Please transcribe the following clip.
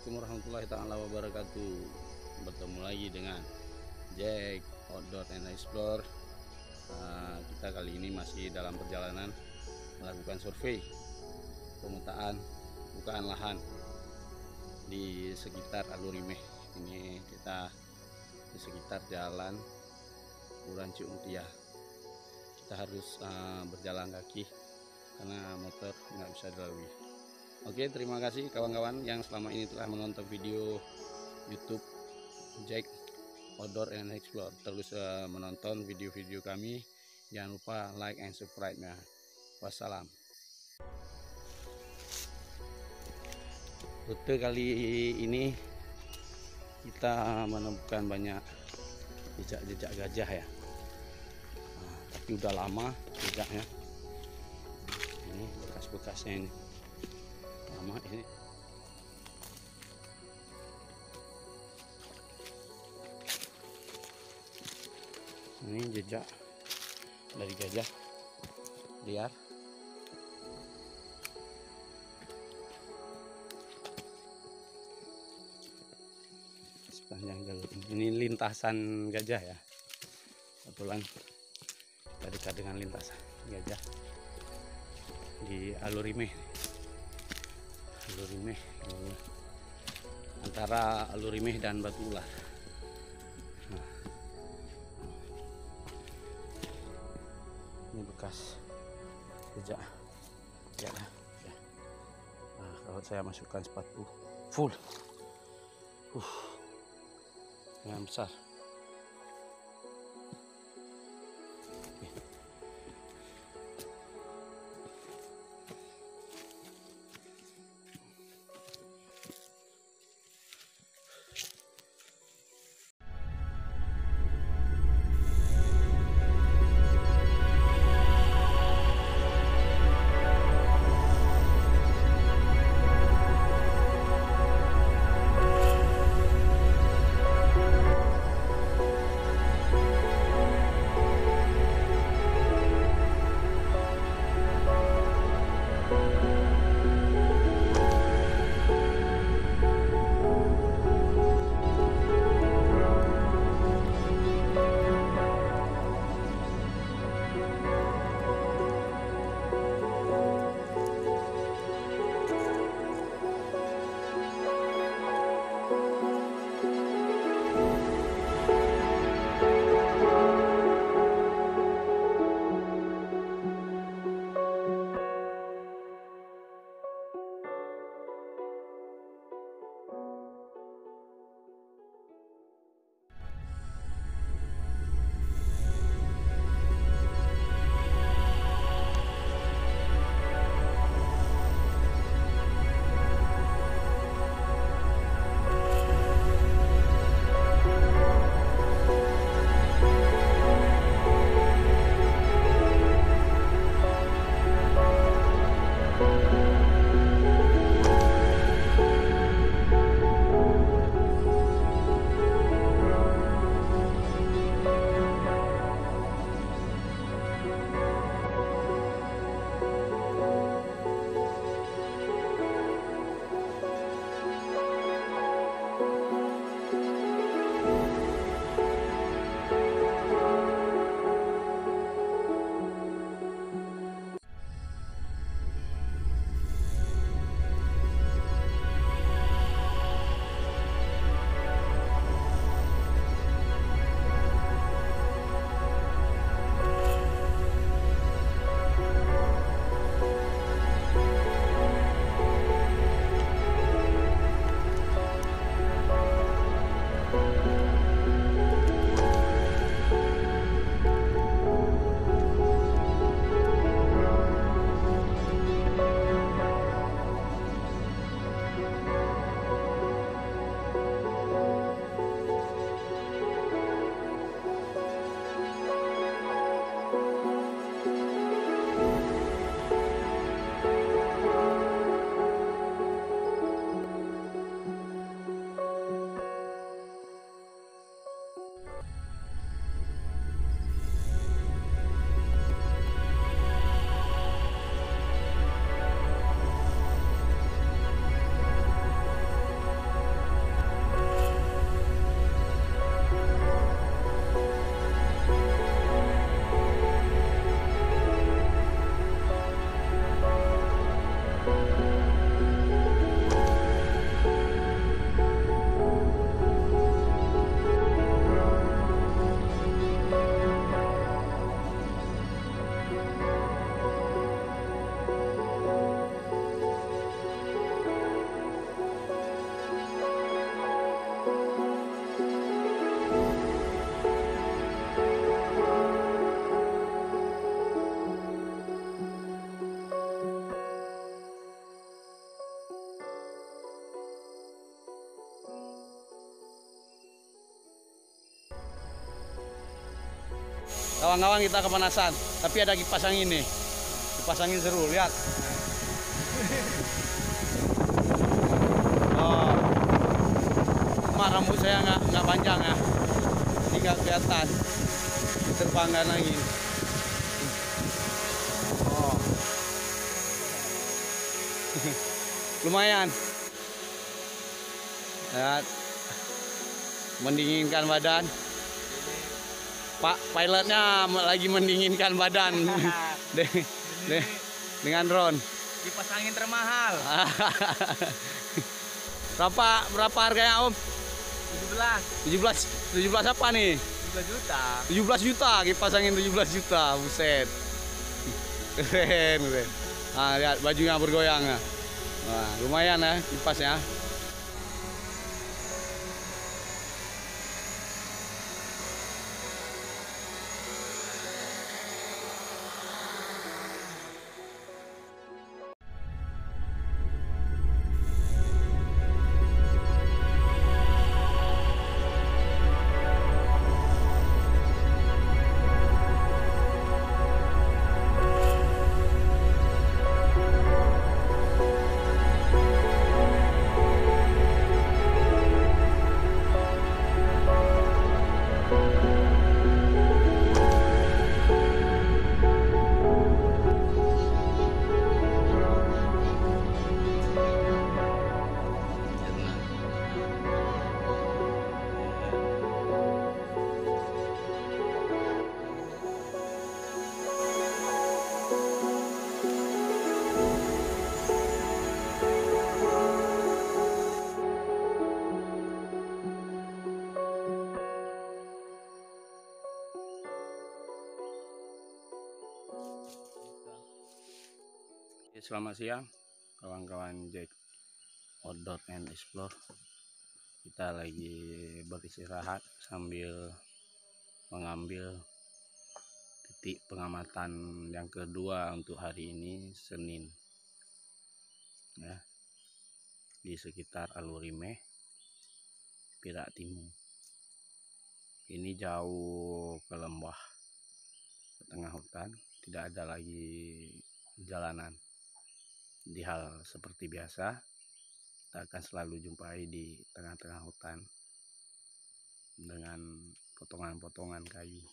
Assalamualaikum warahmatullahi taala wabarakatuh. Bertemu lagi dengan Jack Outdoor and Explore. Kita kali ini masih dalam perjalanan melakukan survei pemetaan bukaan lahan di sekitar Alurimeh. Ini kita di sekitar jalan Uranci Untia. Kita harus berjalan kaki karena motor nggak bisa dilalui. Oke, terima kasih kawan-kawan yang selama ini telah menonton video YouTube Jack Outdoor and Explore. Terus menonton video-video kami. Jangan lupa like and subscribe-nya. Wassalam. Rute kali ini kita menemukan banyak jejak-jejak gajah ya. Tapi udah lama jejaknya. Ini bekas-bekasnya ini. Lama ini. Ini jejak dari gajah liar. Sepanjang jalur ini lintasan gajah ya. Kebetulan kita dekat dengan lintasan gajah di Alurimeh. Alurimeh antara Alurimeh dan Batu Ular. Ini bekas jejak ya. Nah, kalau saya masukkan sepatu full dengan besar. Kawan-kawan kita kepanasan, tapi ada kipas angin nih. Kipas angin seru, lihat. Oh, cuma rambut saya nggak panjang ya, jadi nggak kelihatan terpanggan angin. Oh, lumayan. Lihat, mendinginkan badan. Pak pilotnya lagi mendinginkan badan dengan drone. Kipas angin termahal. Berapa harganya Om? 17 apa nih? 17 juta. 17 juta kipas angin 17 juta, buset. Keren. Nah, lihat bajunya bergoyang. Nah, lumayan ya kipasnya. Selamat siang kawan-kawan Jack Outdoor and Explore. Kita lagi beristirahat sambil mengambil titik pengamatan yang kedua untuk hari ini, Senin ya, di sekitar Alurime, Pirak Timur. Ini jauh ke lembah, ke tengah hutan, tidak ada lagi jalanan. Di hal seperti biasa, kita akan selalu jumpai di tengah-tengah hutan dengan potongan-potongan kayu.